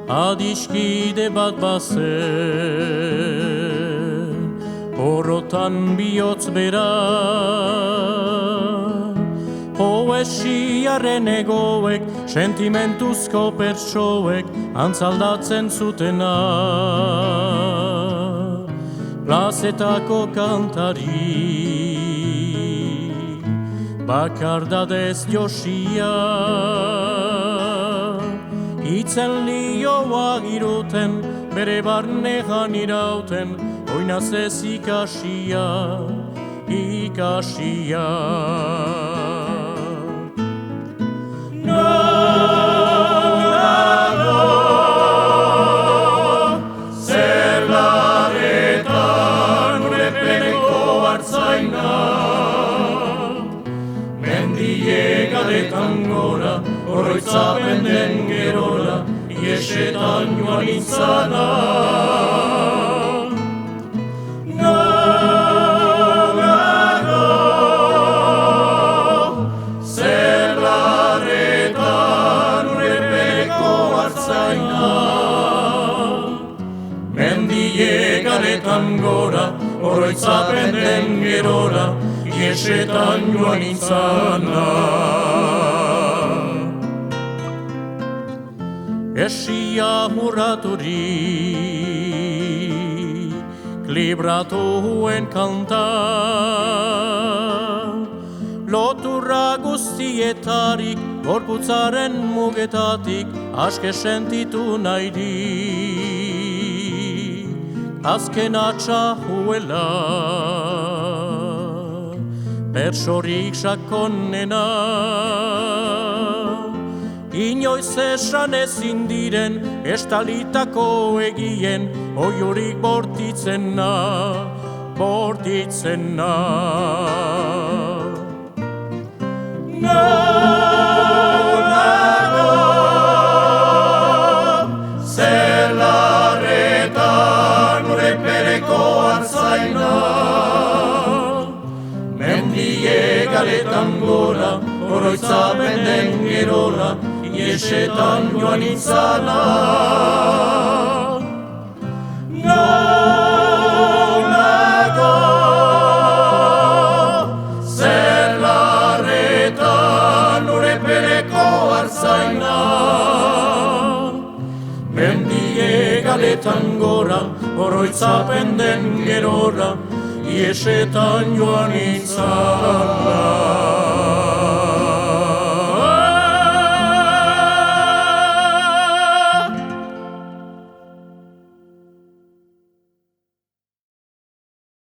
adiskide bat bazen, horrotan bihotz bera. Poesiaren egoek, sentimentuzko pertsoek, antzaldatzen zutena. Plazetako kantari, bakardadez josia, itzen lioa giruten, bere barnean irauten, oinaz ez ikasia, ikasia. Mendiegaretan gora, oroitzapen den gerora, iesetan joan nintzana. Nago, zerlaretan urepeko hartzaina. Mendiegaretan gora, oroitzapen den gerora, iesetan joan nintzana. Esia hurraturik, libratuen kanta, loturra guztietarik, gorputzaren mugetatik, aske sentitu nahirik, azken atxahuela. Pertsorik sakonena, inoiz esan ezin diren, estalitako egien, oiurik bortitzena, bortitzena. Nago, zerlaretan urepereko hartzaina. Mendiegaretan gora, oroitzapen den gerora, iesetan joan nintzana. Nago, zerlaretan urepereko hartzaina. Mendiegaretan gora, oroitzapen den gerora, iesetan joan nintzana.